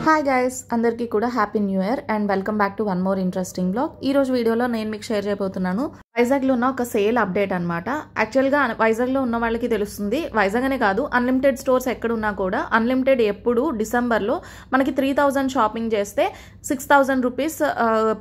Hi guys, అందరికీ కూడా happy new year and welcome back to one more interesting blog. ఈ రోజు వీడియోలో నేను మీకు షేర్ చేయబోతున్నాను వైజాగ్లో ఉన్న ఒక సేల్ అప్డేట్ అనమాట. యాక్చువల్గా వైజాగ్లో ఉన్న వాళ్ళకి తెలుస్తుంది, వైజాగ్ అనే కాదు అన్లిమిటెడ్ స్టోర్స్ ఎక్కడున్నా కూడా అన్లిమిటెడ్ ఎప్పుడు డిసెంబర్లో మనకి 3000 షాపింగ్ చేస్తే 6000 రూపీస్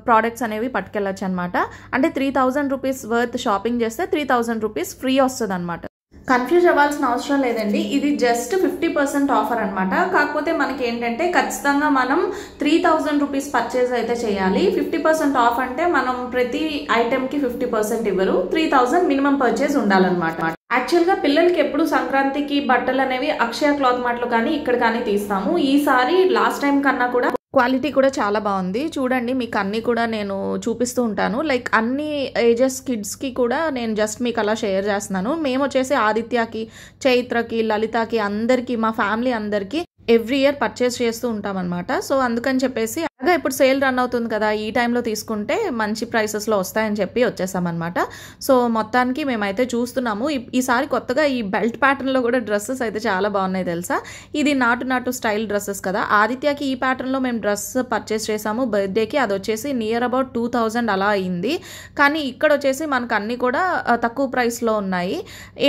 ప్రోడక్ట్స్ అనేవి పట్టుకెళ్ళచ్చు అనమాట. అంటే 3000 రూపీస్ వర్త్ షాపింగ్ చేస్తే 3000 రూపీస్ ఫ్రీ వస్తుంది అనమాట. కన్ఫ్యూజ్ అవ్వాల్సిన అవసరం లేదండి, ఇది జస్ట్ 50% ఆఫర్ అనమాట. కాకపోతే మనకి ఏంటంటే ఖచ్చితంగా మనం 3000 రూపీస్ పర్చేజ్ అయితే చేయాలి. 50% ఆఫ్ అంటే మనం ప్రతి ఐటెంకి 50% ఇవ్వరు, 3000 మినిమం పర్చేజ్ ఉండాలన్నమాట. యాక్చువల్గా పిల్లలకి ఎప్పుడు సంక్రాంతికి బట్టలు అనేవి అక్షయ క్లాత్ మార్ట్లో కానీ ఇక్కడ కానీ తీస్తాము. ఈసారి లాస్ట్ టైం కన్నా కూడా క్వాలిటీ కూడా చాలా బాగుంది. చూడండి, మీకు అన్నీ కూడా నేను చూపిస్తూ ఉంటాను. లైక్ అన్ని ఏజెస్ కిడ్స్కి కూడా నేను జస్ట్ మీకు అలా షేర్ చేస్తున్నాను. మేము వచ్చేసి ఆదిత్యకి, చైత్రకి, లలితకి అందరికీ, మా ఫ్యామిలీ అందరికీ ఎవ్రీ ఇయర్ పర్చేస్ చేస్తూ ఉంటాం అనమాట. సో అందుకని చెప్పేసి అలాగే ఇప్పుడు సేల్ రన్ అవుతుంది కదా, ఈ టైంలో తీసుకుంటే మంచి ప్రైసెస్లో వస్తాయని చెప్పి వచ్చేసామన్నమాట. సో మొత్తానికి మేమైతే చూస్తున్నాము. ఈసారి కొత్తగా ఈ బెల్ట్ ప్యాటర్న్లో కూడా డ్రెస్సెస్ అయితే చాలా బాగున్నాయి తెలుసా. ఇది నాటు స్టైల్ డ్రెస్సెస్ కదా. ఆదిత్యకి ఈ ప్యాటర్న్లో మేము డ్రెస్ పర్చేస్ చేసాము బర్త్డేకి. అది వచ్చేసి నియర్ అబౌట్ 2000 అలా అయింది. కానీ ఇక్కడ వచ్చేసి మనకు అన్నీ కూడా తక్కువ ప్రైస్లో ఉన్నాయి.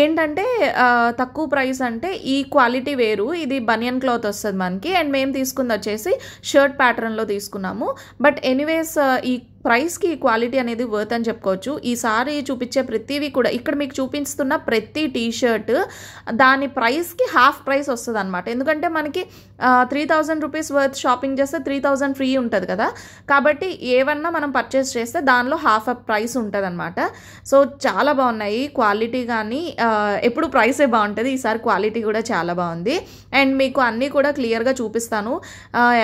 ఏంటంటే తక్కువ ప్రైస్ అంటే ఈ క్వాలిటీ వేరు, ఇది బనియన్ క్లాత్ వస్తుంది మనకి. అండ్ మేము తీసుకుంది వచ్చేసి షర్ట్ ప్యాటర్న్లో తీసుకున్నాము. బట్ ఎనీవేస్ ఈ ప్రైస్కి క్వాలిటీ అనేది వర్త్ అని చెప్పుకోవచ్చు. ఈసారి చూపించే ప్రతివి కూడా, ఇక్కడ మీకు చూపిస్తున్న ప్రతి టీషర్ట్ దాని ప్రైస్కి హాఫ్ ప్రైస్ వస్తుంది అనమాట. ఎందుకంటే మనకి 3000 రూపీస్ వర్త్ షాపింగ్ చేస్తే 3000 ఫ్రీ ఉంటుంది కదా. కాబట్టి ఏవన్నా మనం పర్చేస్ చేస్తే దానిలో హాఫ్ ప్రైస్ ఉంటుంది అనమాట. సో చాలా బాగున్నాయి క్వాలిటీ, కానీ ఎప్పుడు ప్రైసే బాగుంటుంది, ఈసారి క్వాలిటీ కూడా చాలా బాగుంది. అండ్ మీకు అన్నీ కూడా క్లియర్గా చూపిస్తాను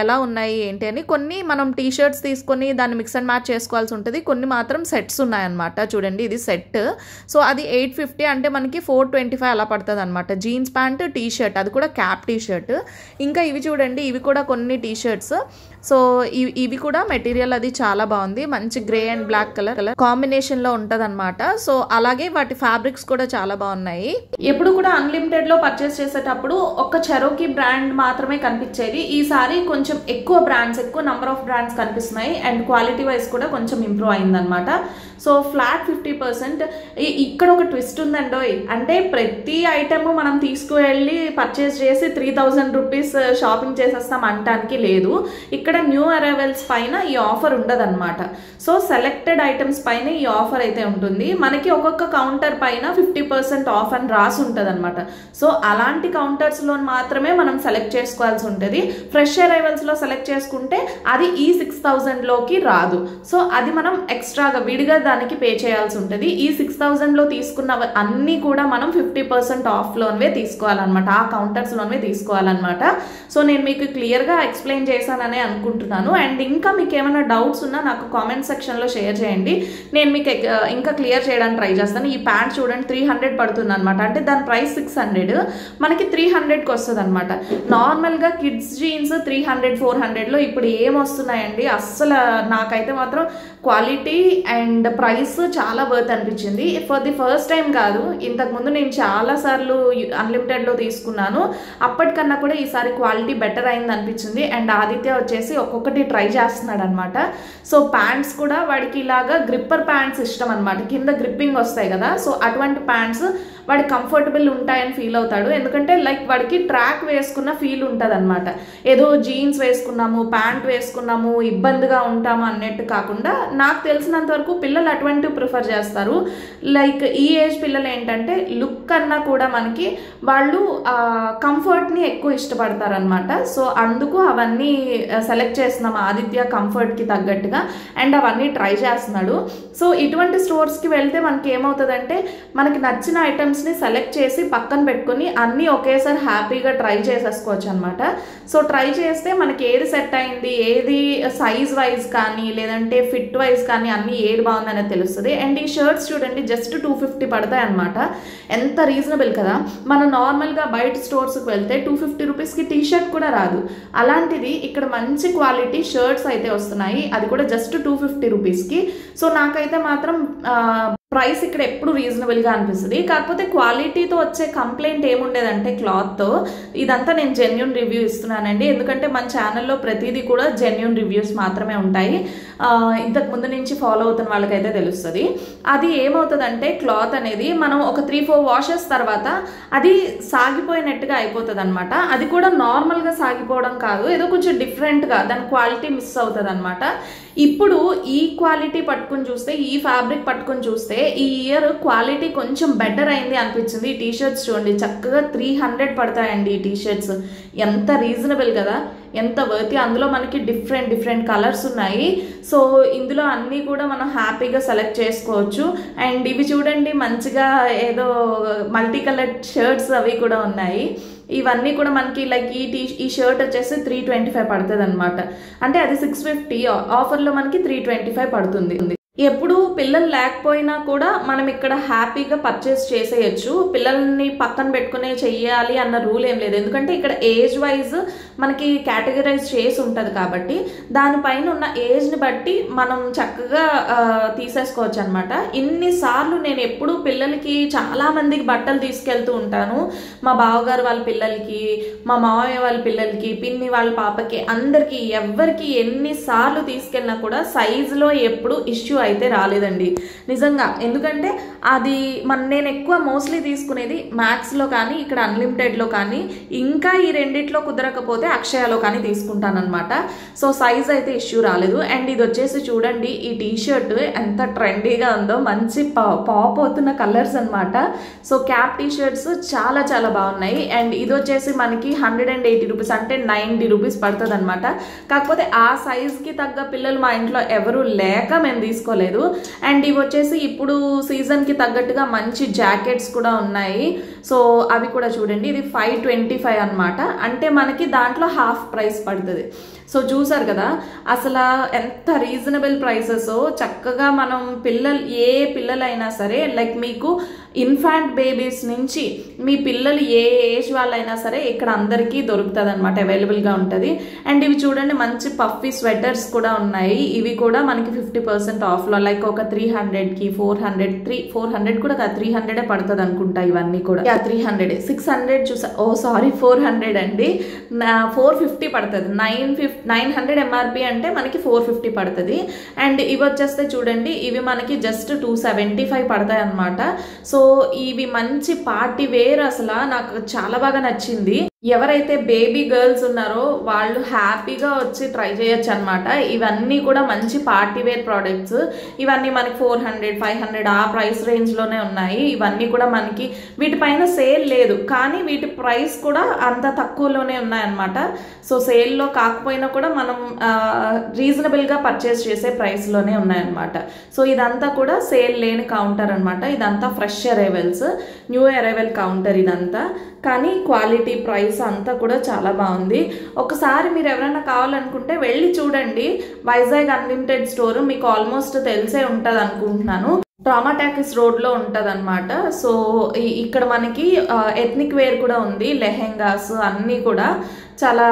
ఎలా ఉన్నాయి ఏంటి అని. కొన్ని మనం టీషర్ట్స్ తీసుకొని దాన్ని మిక్స్ అండ్ మ్యాచ్ చేసుకోవాల్సి ఉంటుంది, కొన్ని మాత్రం సెట్స్ ఉన్నాయన్నమాట. చూడండి, ఇది సెట్. సో అది 850 అంటే మనకి 425 అలా పడుతుంది అనమాట. జీన్స్ ప్యాంట్, టీ షర్ట్, అది కూడా క్యాప్ టీ షర్ట్. ఇంకా ఇవి చూడండి, ఇవి కూడా కొన్ని టీ షర్ట్స్. సో ఇవి కూడా మెటీరియల్ అది చాలా బాగుంది, మంచి గ్రే అండ్ బ్లాక్ కలర్ కాంబినేషన్లో ఉంటుంది అనమాట. సో అలాగే వాటి ఫ్యాబ్రిక్స్ కూడా చాలా బాగున్నాయి. ఎప్పుడు కూడా అన్లిమిటెడ్లో పర్చేస్ చేసేటప్పుడు ఒక చెరోకీ బ్రాండ్ మాత్రమే కనిపించేది. ఈసారి కొంచెం ఎక్కువ బ్రాండ్స్, ఎక్కువ నెంబర్ ఆఫ్ బ్రాండ్స్ కనిపిస్తున్నాయి. అండ్ క్వాలిటీ వైజ్ కూడా కొంచెం ఇంప్రూవ్ అయిందనమాట. So flat 50%. ఇక్కడ ఒక ట్విస్ట్ ఉందండో, అంటే ప్రతి ఐటమ్ మనం తీసుకువెళ్ళి పర్చేస్ చేసి 3000 రూపీస్ షాపింగ్ చేసేస్తాం అనటానికి లేదు. ఇక్కడ న్యూ అరైవల్స్ పైన ఈ ఆఫర్ ఉండదన్నమాట. సో సెలెక్టెడ్ ఐటమ్స్ పైన ఈ ఆఫర్ అయితే ఉంటుంది. మనకి ఒక్కొక్క కౌంటర్ పైన 50% ఆఫ్ అని రాసి ఉంటుంది అనమాట. సో అలాంటి కౌంటర్స్లో మాత్రమే మనం సెలెక్ట్ చేసుకోవాల్సి ఉంటుంది. ఫ్రెష్ అరైవల్స్లో సెలెక్ట్ చేసుకుంటే అది ఈ 6000లోకి రాదు. సో అది మనం ఎక్స్ట్రాగా విడిగా దానికి పే చేయాల్సి ఉంటుంది. ఈ 6000లో తీసుకున్న అన్నీ కూడా మనం 50% ఆఫ్లోనే తీసుకోవాలన్నమాట, ఆ కౌంటర్స్లోనే తీసుకోవాలన్నమాట. సో నేను మీకు క్లియర్గా ఎక్స్ప్లెయిన్ చేశానని అనుకుంటున్నాను. అండ్ ఇంకా మీకు ఏమైనా డౌట్స్ ఉన్నా నాకు కామెంట్ సెక్షన్లో షేర్ చేయండి, నేను మీకు ఇంకా క్లియర్ చేయడానికి ట్రై చేస్తాను. ఈ ప్యాంట్ చూడండి 300 పడుతుంది అనమాట. అంటే దాని ప్రైస్ 600, మనకి 300కి వస్తుంది అనమాట. నార్మల్గా కిడ్స్ జీన్స్ 300, 400లో ఇప్పుడు ఏమొస్తున్నాయండి. అస్సలు నాకైతే మాత్రం క్వాలిటీ అండ్ ప్రైస్ చాలా వర్త్ అనిపించింది. ఫర్ ది ఫస్ట్ టైం కాదు, ఇంతకుముందు నేను చాలాసార్లు అన్లిమిటెడ్లో తీసుకున్నాను. అప్పటికన్నా కూడా ఈసారి క్వాలిటీ బెటర్ అయింది అనిపించింది. అండ్ ఆదిత్య వచ్చేసి ఒక్కొక్కటి ట్రై చేస్తున్నాడు అనమాట. సో ప్యాంట్స్ కూడా వాడికి ఇలాగా గ్రిప్పర్ ప్యాంట్స్ ఇష్టం అనమాట, కింద గ్రిప్పింగ్ వస్తాయి కదా. సో అటువంటి ప్యాంట్స్ వాడికి కంఫర్టబుల్ ఉంటాయని ఫీల్ అవుతాడు. ఎందుకంటే లైక్ వాడికి ట్రాక్ వేసుకున్న ఫీల్ ఉంటుంది అనమాట. ఏదో జీన్స్ వేసుకున్నాము, ప్యాంట్ వేసుకున్నాము, ఇబ్బందిగా ఉంటాము అన్నట్టు కాకుండా, నాకు తెలిసినంత వరకు పిల్లలు అటువంటివి ప్రిఫర్ చేస్తారు. లైక్ ఈ ఏజ్ పిల్లలు ఏంటంటే లుక్ కన్నా కూడా మనకి వాళ్ళు కంఫర్ట్ని ఎక్కువ ఇష్టపడతారు అనమాట. సో అందుకు అవన్నీ సెలెక్ట్ చేస్తున్నాం ఆదిత్య కంఫర్ట్కి తగ్గట్టుగా. అండ్ అవన్నీ ట్రై చేస్తున్నాడు. సో ఇటువంటి స్టోర్స్కి వెళ్తే మనకి ఏమవుతుందంటే మనకి నచ్చిన ఐటమ్స్ని సెలెక్ట్ చేసి పక్కన పెట్టుకుని అన్నీ ఒకేసారి హ్యాపీగా ట్రై చేసేసుకోవచ్చు అనమాట. సో ట్రై చేస్తే మనకి ఏది సెట్ అయింది, ఏది సైజ్ వైజ్ కానీ లేదంటే ఫిట్ వైజ్ కానీ అన్నీ ఏది బాగుందనేది తెలుస్తుంది. అండ్ ఈ షర్ట్స్ చూడండి జస్ట్ 250 పడతాయి అనమాట. ఎంత రీజనబుల్ కదా. మనం నార్మల్గా బయట స్టోర్స్కి వెళ్తే 250 రూపీస్కి టీ షర్ట్ కూడా రాదు. అలాంటిది ఇక్కడ మంచి క్వాలిటీ షర్ట్స్ అయితే వస్తున్నాయి, అది కూడా జస్ట్ 250 రూపీస్కి. సో నాకైతే మాత్రం ప్రైస్ ఇక్కడ ఎప్పుడు రీజనబుల్గా అనిపిస్తుంది. కాకపోతే క్వాలిటీతో వచ్చే కంప్లైంట్ ఏముండేదంటే క్లాత్తో, ఇదంతా నేను జెన్యూన్ రివ్యూ ఇస్తున్నానండి, ఎందుకంటే మన ఛానల్లో ప్రతిదీ కూడా జెన్యూన్ రివ్యూస్ మాత్రమే ఉంటాయి. ఇంతకు ముందు నుంచి ఫాలో అవుతున్న వాళ్ళకైతే తెలుస్తుంది. అది ఏమవుతుందంటే క్లాత్ అనేది మనం ఒక 3-4 వాషెస్ తర్వాత అది సాగిపోయినట్టుగా అయిపోతుంది అనమాట. అది కూడా నార్మల్గా సాగిపోవడం కాదు, ఏదో కొంచెం డిఫరెంట్గా దాని క్వాలిటీ మిస్ అవుతుంది అనమాట. ఇప్పుడు ఈ క్వాలిటీ పట్టుకుని చూస్తే, ఈ ఫ్యాబ్రిక్ పట్టుకుని చూస్తే ఈ ఇయర్ క్వాలిటీ కొంచెం బెటర్ అయింది అనిపించింది. ఈ టీషర్ట్స్ చూడండి, చక్కగా 300 పడతాయండి. ఈ టీషర్ట్స్ ఎంత రీజనబుల్ కదా, ఎంత వర్తి. అందులో మనకి డిఫరెంట్ కలర్స్ ఉన్నాయి. సో ఇందులో అన్నీ కూడా మనం హ్యాపీగా సెలెక్ట్ చేసుకోవచ్చు. అండ్ ఇవి చూడండి, మంచిగా ఏదో మల్టీ కలర్ షర్ట్స్ అవి కూడా ఉన్నాయి. ఇవన్నీ కూడా మనకి లైక్ ఈ షర్ట్ వచ్చేసి 325 పడుతుంది అనమాట. అంటే అది 650, ఆఫర్లో మనకి 325 పడుతుంది. ఎప్పుడు పిల్లలు లేకపోయినా కూడా మనం ఇక్కడ హ్యాపీగా పర్చేస్ చేసేయచ్చు. పిల్లల్ని పక్కన పెట్టుకునే చెయ్యాలి అన్న రూల్ ఏం లేదు, ఎందుకంటే ఇక్కడ ఏజ్ వైజ్ మనకి కేటగరైజ్ చేసి ఉంటుంది కాబట్టి దానిపైన ఉన్న ఏజ్ని బట్టి మనం చక్కగా తీసేసుకోవచ్చు అనమాట. ఇన్నిసార్లు నేను ఎప్పుడు పిల్లలకి చాలామందికి బట్టలు తీసుకెళ్తూ ఉంటాను. మా బావగారు వాళ్ళ పిల్లలకి, మా మావయ్య వాళ్ళ పిల్లలకి, పిన్ని వాళ్ళ పాపకి, అందరికీ ఎవరికి ఎన్నిసార్లు తీసుకెళ్ళినా కూడా సైజులో ఎప్పుడు ఇష్యూ అయితే రాలేదండి నిజంగా. ఎందుకంటే అది నేను ఎక్కువ మోస్ట్లీ తీసుకునేది మ్యాక్స్లో కానీ, ఇక్కడ అన్లిమిటెడ్లో కానీ, ఇంకా ఈ రెండిట్లో కుదరకపోతే అక్షయలో కానీ తీసుకుంటానమాట. సో సైజ్ అయితే ఇష్యూ రాలేదు. అండ్ ఇది వచ్చేసి చూడండి, ఈ టీషర్ట్ ఎంత ట్రెండీగా ఉందో, మంచి పాప్ అవుతున్న కలర్స్ అనమాట. సో క్యాప్ టీషర్ట్స్ చాలా బాగున్నాయి. అండ్ ఇది వచ్చేసి మనకి 180 రూపీస్, అంటే 90 రూపీస్ పడుతుంది అనమాట. కాకపోతే ఆ సైజ్కి తగ్గ పిల్లలు మా ఇంట్లో ఎవరు లేక మేము తీసుకోలేదు. అండ్ ఇవి వచ్చేసి ఇప్పుడు సీజన్కి తగ్గట్టుగా మంచి జాకెట్స్ కూడా ఉన్నాయి. సో అవి కూడా చూడండి, ఇది 525 అనమాట. అంటే మనకి దాంట్లో హాఫ్ ప్రైస్ పడుతుంది. సో చూసారు కదా అసలు ఎంత రీజనబుల్ ప్రైసెస్. చక్కగా మనం ఏ పిల్లలైనా సరే, లైక్ మీకు ఇన్ఫాంట్ బేబీస్ నుంచి మీ పిల్లలు ఏ ఏజ్ వాళ్ళైనా సరే ఇక్కడ అందరికీ దొరుకుతుంది అనమాట, అవైలబుల్గా ఉంటుంది. అండ్ ఇవి చూడండి, మంచి పఫీ స్వెటర్స్ కూడా ఉన్నాయి. ఇవి కూడా మనకి 50% ఆఫ్లో, లైక్ ఒక 300కి 400 కూడా కాదు, 300 పడుతుంది అనుకుంటా. ఇవన్నీ కూడా 300, 600 చూసా, 400 అండి, 450 పడుతుంది. 900 ఎంఆర్పి అంటే మనకి 450 పడుతుంది. అండ్ ఇవి వచ్చేస్తే చూడండి, ఇవి మనకి జస్ట్ 275 పడతాయి అనమాట. సో ఇవి మంచి పార్టీ వేర్, అసలు నాకు చాలా బాగా నచ్చింది. ఎవరైతే బేబీ గర్ల్స్ ఉన్నారో వాళ్ళు హ్యాపీగా వచ్చి ట్రై చేయొచ్చు అనమాట. ఇవన్నీ కూడా మంచి పార్టీ వేర్ ప్రోడక్ట్స్. ఇవన్నీ మనకి 400, 500 ఆ ప్రైస్ రేంజ్లోనే ఉన్నాయి. ఇవన్నీ కూడా మనకి వీటిపైన సేల్ లేదు, కానీ వీటి ప్రైస్ కూడా అంత తక్కువలోనే ఉన్నాయన్నమాట. సో సేల్లో కాకపోయినా కూడా మనం రీజనబుల్గా పర్చేస్ చేసే ప్రైస్లోనే ఉన్నాయన్నమాట. సో ఇదంతా కూడా సేల్ లేని కౌంటర్ అనమాట. ఇదంతా fresh arrivals, new arrival counter ఇదంతా. కానీ క్వాలిటీ, ప్రైస్ అంతా కూడా చాలా బాగుంది. ఒకసారి మీరు ఎవరైనా కావాలనుకుంటే వెళ్ళి చూడండి. వైజాగ్ అన్లిమిటెడ్ స్టోర్ మీకు ఆల్మోస్ట్ తెలిసే ఉంటుంది అనుకుంటున్నాను. ట్రామాటాకిస్ రోడ్లో ఉంటుంది అనమాట. సో ఇక్కడ మనకి ఎథ్నిక్ వేర్ కూడా ఉంది, లెహెంగాస్ అన్నీ కూడా చాలా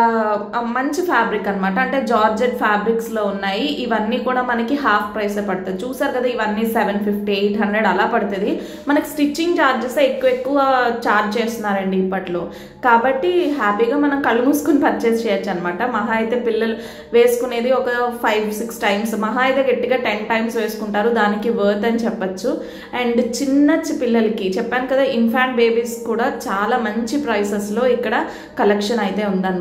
మంచి ఫ్యాబ్రిక్ అనమాట. అంటే జార్జెట్ ఫ్యాబ్రిక్స్లో ఉన్నాయి. ఇవన్నీ కూడా మనకి హాఫ్ ప్రైసే పడుతుంది. చూసారు కదా, ఇవన్నీ 750, 800 అలా పడుతుంది. మనకి స్టిచ్చింగ్ ఛార్జెస్ ఎక్కువ ఛార్జ్ చేస్తున్నారండి ఇప్పట్లో. కాబట్టి హ్యాపీగా మనం కళ్ళు మూసుకుని పర్చేస్ చేయొచ్చు అనమాట. మహా అయితే పిల్లలు వేసుకునేది ఒక 5-6 టైమ్స్, మహా అయితే గట్టిగా 10 టైమ్స్ వేసుకుంటారు. దానికి వర్త్ అని చెప్పచ్చు. అండ్ చిన్న పిల్లలకి చెప్పాను కదా, ఇన్ఫాంట్ బేబీస్ కూడా చాలా మంచి ప్రైసెస్లో ఇక్కడ కలెక్షన్ అయితే ఉందన్నమాట.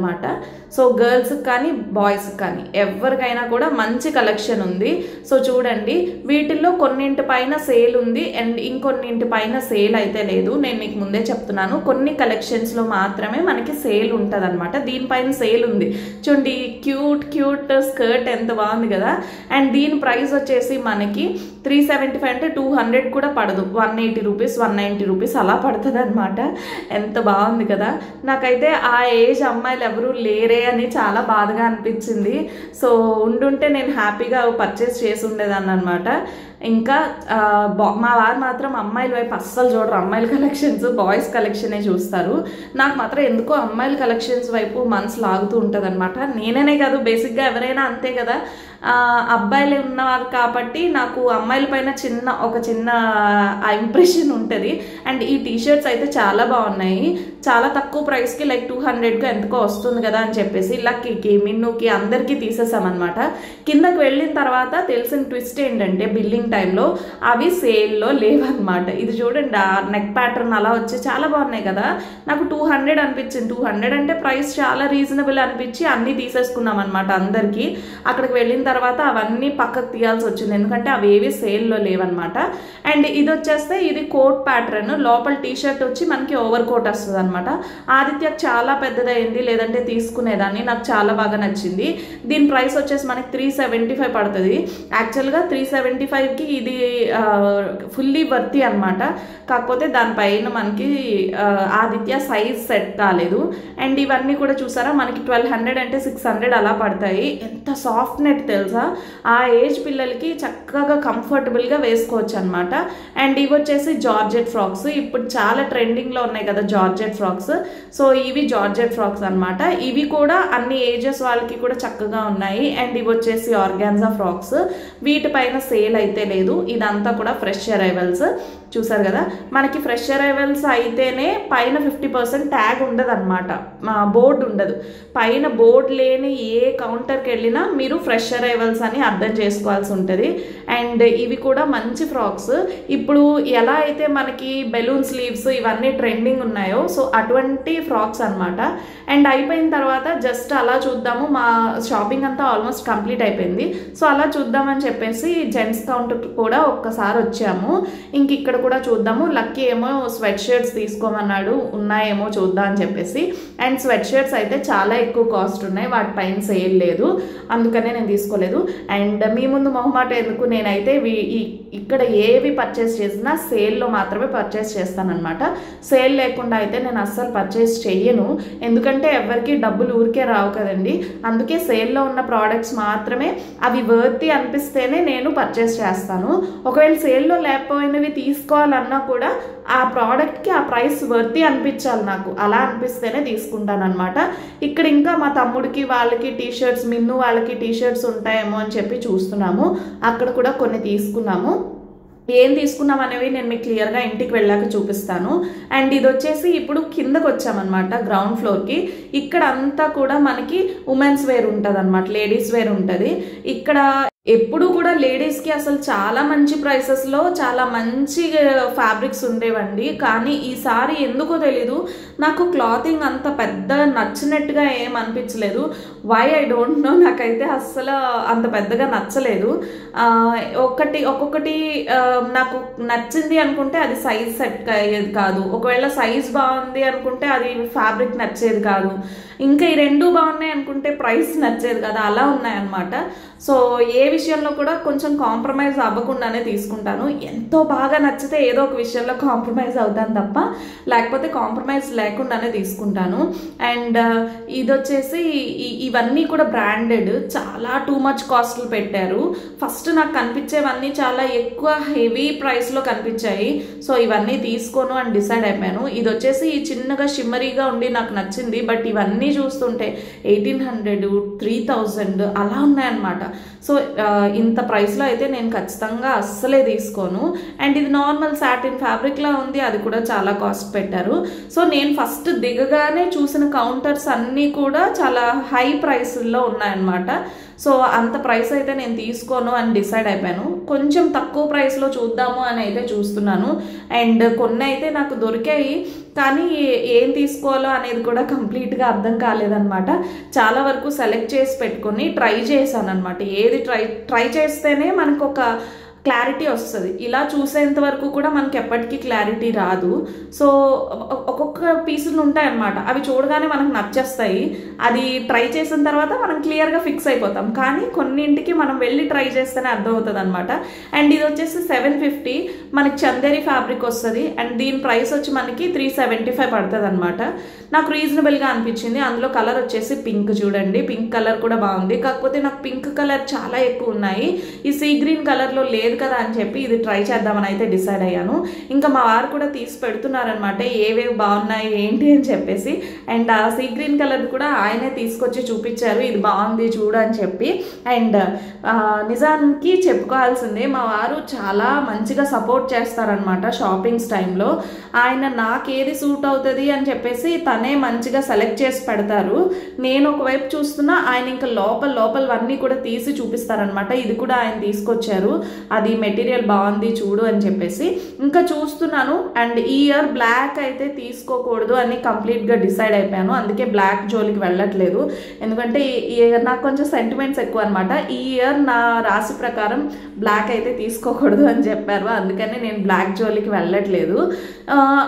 సో గర్ల్స్కి కానీ బాయ్స్కి కానీ ఎవరికైనా కూడా మంచి కలెక్షన్ ఉంది. సో చూడండి, వీటిల్లో కొన్నింటి పైన సేల్ ఉంది అండ్ ఇంకొన్నింటి పైన సేల్ అయితే లేదు. నేను మీకు ముందే చెప్తున్నాను, కొన్ని కలెక్షన్స్లో మాత్రమే మనకి సేల్ ఉంటుంది అనమాట. దీనిపైన సేల్ ఉంది. చూడండి, క్యూట్ స్కర్ట్ ఎంత బాగుంది కదా. అండ్ దీని ప్రైస్ వచ్చేసి మనకి 375 అంటే 200 కూడా పడదు, 180 రూపీస్, 190 రూపీస్ అలా పడుతుంది అనమాట. ఎంత బాగుంది కదా. నాకైతే ఆ ఏజ్ అమ్మాయిలు ఎవరు లేరే అని చాలా బాధగా అనిపించింది. సో ఉండుంటే నేను హ్యాపీగా పర్చేస్ చేసి ఉండేదాన్ని అనమాట. ఇంకా మా వారు మాత్రం అమ్మాయిల వైపు అస్సలు చూడరు, అమ్మాయిల కలెక్షన్స్ బాయ్స్ కలెక్షనే చూస్తారు. నాకు మాత్రం ఎందుకో అమ్మాయిల కలెక్షన్స్ వైపు మనసు లాగుతూ ఉంటుంది అనమాట. నేనే కాదు, బేసిక్గా ఎవరైనా అంతే కదా. అబ్బాయిలు ఉన్నవారు కాబట్టి నాకు అమ్మాయిల పైన ఒక చిన్న ఇంప్రెషన్ ఉంటుంది. అండ్ ఈ టీషర్ట్స్ అయితే చాలా బాగున్నాయి, చాలా తక్కువ ప్రైస్కి, లైక్ 200కి ఎంతకో వస్తుంది కదా అని చెప్పేసి లక్కీకి, మిన్నుకి అందరికీ తీసేసామన్నమాట. కిందకి వెళ్ళిన తర్వాత తెలిసిన ట్విస్ట్ ఏంటంటే బిల్లింగ్ టైంలో అవి సేల్లో లేవన్నమాట. ఇది చూడండి, ఆ నెక్ ప్యాటర్న్ అలా వచ్చి చాలా బాగున్నాయి కదా. నాకు 200 అనిపించింది. 200 అంటే ప్రైస్ చాలా రీజనబుల్ అనిపించి అన్నీ తీసేసుకున్నాం అనమాట అందరికీ. అక్కడికి వెళ్ళిన తర్వాత అవన్నీ పక్కకు తీయాల్సి వచ్చింది, ఎందుకంటే అవి ఏవి సేల్లో లేవన్నమాట. అండ్ ఇది వచ్చేస్తే ఇది కోట్ ప్యాటర్న్, లోపల టీషర్ట్ వచ్చి మనకి ఓవర్ కోట్ వస్తుంది అనమాట. ఆదిత్యకు చాలా పెద్దదైంది, లేదంటే తీసుకునేదాన్ని. నాకు చాలా బాగా నచ్చింది. దీని ప్రైస్ వచ్చేసి మనకి 375 పడుతుంది. యాక్చువల్గా 375కి ఇది ఫుల్లీ వర్తి అనమాట. కాకపోతే దానిపైన మనకి ఆదిత్య సైజ్ సెట్ కాలేదు. అండ్ ఇవన్నీ కూడా చూసారా, మనకి 1200 అంటే 600 అలా పడతాయి. ఎంత సాఫ్ట్ నెట్ తెలుసా, ఆ ఏజ్ పిల్లలకి చక్కగా కంఫర్టబుల్గా వేసుకోవచ్చు అనమాట. అండ్ ఇవి వచ్చేసి జార్జెట్ ఫ్రాక్స్, ఇప్పుడు చాలా ట్రెండింగ్లో ఉన్నాయి కదా జార్జెట్ ఫ్రాక్స్. సో ఇవి జార్జెట్ ఫ్రాక్స్ అనమాట. ఇవి కూడా అన్ని ఏజెస్ వాళ్ళకి కూడా చక్కగా ఉన్నాయి. అండ్ ఇవి వచ్చేసి ఆర్గాన్జా ఫ్రాక్స్, వీటిపైన సేల్ అయితే లేదు. ఇదంతా కూడా ఫ్రెష్ అరైవల్స్. చూసారు కదా, మనకి ఫ్రెష్ అరైవల్స్ అయితేనే పైన 50% ట్యాగ్ ఉండదు అనమాట, బోర్డు ఉండదు. పైన బోర్డు లేని ఏ కౌంటర్కి వెళ్ళినా మీరు ఫ్రెష్ అరైవల్స్ అని అర్థం చేసుకోవాల్సి ఉంటుంది. అండ్ ఇవి కూడా మంచి ఫ్రాక్స్. ఇప్పుడు ఎలా అయితే మనకి బెలూన్ స్లీవ్స్ ఇవన్నీ ట్రెండింగ్ ఉన్నాయో, సో అటువంటి ఫ్రాక్స్ అనమాట. అండ్ అయిపోయిన తర్వాత జస్ట్ అలా చూద్దాము, మా షాపింగ్ అంతా ఆల్మోస్ట్ కంప్లీట్ అయిపోయింది. సో అలా చూద్దామని చెప్పేసి జెంట్స్ కౌంటర్ కూడా ఒక్కసారి వచ్చాము. ఇంక ఇక్కడ కూడా చూద్దాము. లక్కీ ఏమో స్వెట్ షర్ట్స్ తీసుకోమన్నాడు, ఉన్నాయేమో చూద్దాం అని చెప్పేసి. అండ్ స్వెట్ షర్ట్స్ అయితే చాలా ఎక్కువ కాస్ట్ ఉన్నాయి, వాటిపైన సేల్ లేదు, అందుకనే నేను తీసుకోలేదు. అండ్ మీ ముందు మొహమాట ఎందుకు, నేనైతే ఇక్కడ ఏవి పర్చేస్ చేసినా సేల్లో మాత్రమే పర్చేస్ చేస్తానన్నమాట. సేల్ లేకుండా అయితే నేను అస్సలు పర్చేస్ చెయ్యను, ఎందుకంటే ఎవరికి డబ్బులు ఊరికే రావు కదండి. అందుకే సేల్లో ఉన్న ప్రోడక్ట్స్ మాత్రమే, అవి వర్తి అనిపిస్తేనే నేను పర్చేస్ చేస్తాను. ఒకవేళ సేల్లో లేకపోయినవి తీసుకోవాలన్నా కూడా ఆ ప్రోడక్ట్కి ఆ ప్రైస్ వర్తి అనిపించాలి నాకు, అలా అనిపిస్తేనే తీసుకుంటాను అనమాట. ఇక్కడ ఇంకా మా తమ్ముడికి వాళ్ళకి టీషర్ట్స్, మిన్ను వాళ్ళకి టీషర్ట్స్ ఉంటాయేమో అని చెప్పి చూస్తున్నాము. అక్కడ కూడా కొన్ని తీసుకున్నాము. ఏం తీసుకున్నాం అనేవి నేను మీకు క్లియర్గా ఇంటికి వెళ్ళాక చూపిస్తాను. అండ్ ఇది వచ్చేసి ఇప్పుడు కిందకు వచ్చామన్నమాట, గ్రౌండ్ ఫ్లోర్కి. ఇక్కడ అంతా కూడా మనకి ఉమెన్స్ వేర్ ఉంటుంది అనమాట, లేడీస్ వేర్ ఉంటుంది. ఇక్కడ ఎప్పుడు కూడా లేడీస్కి అసలు చాలా మంచి ప్రైసెస్లో చాలా మంచి ఫ్యాబ్రిక్స్ ఉండేవండి. కానీ ఈసారి ఎందుకో తెలీదు, నాకు క్లాతింగ్ అంత పెద్ద నచ్చినట్టుగా ఏం అనిపించలేదు. వై ఐ డోంట్ నో, నాకైతే అస్సలు అంత పెద్దగా నచ్చలేదు. ఒక్కొక్కటి నాకు నచ్చింది అనుకుంటే అది సైజ్ సెట్ అయ్యేది కాదు, ఒకవేళ సైజ్ బాగుంది అనుకుంటే అది ఫ్యాబ్రిక్ నచ్చేది కాదు, ఇంకా ఈ రెండు బాగున్నాయి అనుకుంటే ప్రైస్ నచ్చేది కదా, అలా ఉన్నాయన్నమాట. సో ఏ విషయంలో కూడా కొంచెం కాంప్రమైజ్ అవ్వకుండానే తీసుకుంటాను. ఎంతో బాగా నచ్చితే ఏదో ఒక విషయంలో కాంప్రమైజ్ అవుతాను తప్ప, లేకపోతే కాంప్రమైజ్ లేకుండానే తీసుకుంటాను. అండ్ ఇది వచ్చేసి ఇవన్నీ కూడా బ్రాండెడ్, చాలా టూ మచ్ కాస్ట్లు పెట్టారు. ఫస్ట్ నాకు కనిపించేవన్నీ చాలా ఎక్కువ హెవీ ప్రైస్లో కనిపించాయి. సో ఇవన్నీ తీసుకోను అని డిసైడ్ అయిపోయాను. ఇది వచ్చేసి చిన్నగా షిమ్మరీగా ఉండి నాకు నచ్చింది, బట్ ఇవన్నీ చూస్తుంటే 1800, 3000 అలా ఉన్నాయన్నమాట. సో ఇంత ప్రైస్లో అయితే నేను ఖచ్చితంగా అస్సలే తీసుకోను. అండ్ ఇది నార్మల్ సాటిన్ ఫ్యాబ్రిక్లా ఉంది, అది కూడా చాలా కాస్ట్ పెట్టారు. సో నేను ఫస్ట్ దిగగానే చూసిన కౌంటర్స్ అన్నీ కూడా చాలా హై ప్రైస్లో ఉన్నాయన్నమాట. సో అంత ప్రైస్ అయితే నేను తీసుకోను అని డిసైడ్ అయిపోయాను. కొంచెం తక్కువ ప్రైస్లో చూద్దాము అని అయితే చూస్తున్నాను. అండ్ కొన్ని అయితే నాకు దొరికాయి, కానీ ఏం తీసుకోవాలో అనేది కూడా కంప్లీట్గా అర్థం కాలేదన్నమాట. చాలా వరకు సెలెక్ట్ చేసి పెట్టుకొని ట్రై చేశాను అనమాట. ఏది ట్రై చేస్తేనే మనకు ఒక క్లారిటీ వస్తుంది, ఇలా చూసేంత వరకు కూడా మనకి ఎప్పటికీ క్లారిటీ రాదు. సో ఒక్కొక్క పీసులు ఉంటాయన్నమాట, అవి చూడగానే మనకు నచ్చేస్తాయి, అది ట్రై చేసిన తర్వాత మనం క్లియర్గా ఫిక్స్ అయిపోతాం. కానీ కొన్నింటికి మనం వెళ్ళి ట్రై చేస్తేనే అర్థమవుతుంది అనమాట. అండ్ ఇది వచ్చేసి 750, మనకి చందేరి ఫ్యాబ్రిక్ వస్తుంది. అండ్ దీని ప్రైస్ వచ్చి మనకి 375 పడుతుంది అనమాట. నాకు రీజనబుల్గా అనిపించింది. అందులో కలర్ వచ్చేసి పింక్, చూడండి పింక్ కలర్ కూడా బాగుంది. కాకపోతే నాకు పింక్ కలర్ చాలా ఎక్కువ ఉన్నాయి, ఈ సీ గ్రీన్ కలర్లో లేదు కదా అని చెప్పి ఇది ట్రై చేద్దామని అయితే డిసైడ్ అయ్యాను. ఇంకా మా వారు కూడా తీసి పెడుతున్నారనమాట ఏవేవి బాగున్నాయి ఏంటి అని చెప్పేసి. అండ్ ఆ సీ గ్రీన్ కలర్ కూడా ఆయనే తీసుకొచ్చి చూపించారు, ఇది బాగుంది చూడు అని చెప్పి. అండ్ నిజానికి చెప్పుకోవాల్సిందే, మా వారు చాలా మంచిగా సపోర్ట్ చేస్తారనమాట షాపింగ్స్ టైంలో. ఆయన నాకేది సూట్ అవుతుంది అని చెప్పేసి తనే మంచిగా సెలెక్ట్ చేసి పెడతారు. నేను ఒకవైపు చూస్తున్నా, ఆయన ఇంకా లోపలవన్నీ కూడా తీసి చూపిస్తారనమాట. ఇది కూడా ఆయన తీసుకొచ్చారు, అది మెటీరియల్ బాగుంది చూడు అని చెప్పేసి. ఇంకా చూస్తున్నాను. అండ్ ఈ ఇయర్ బ్లాక్ అయితే తీసుకోకూడదు అని కంప్లీట్గా డిసైడ్ అయిపోయాను. అందుకే బ్లాక్ జోలికి వెళ్ళట్లేదు. ఎందుకంటే ఈ ఇయర్ నాకు కొంచెం సెంటిమెంట్స్ ఎక్కువ అనమాట. ఈ ఇయర్ నా రాశి ప్రకారం బ్లాక్ అయితే తీసుకోకూడదు అని చెప్పారు, అందుకని నేను బ్లాక్ జోలికి వెళ్ళట్లేదు.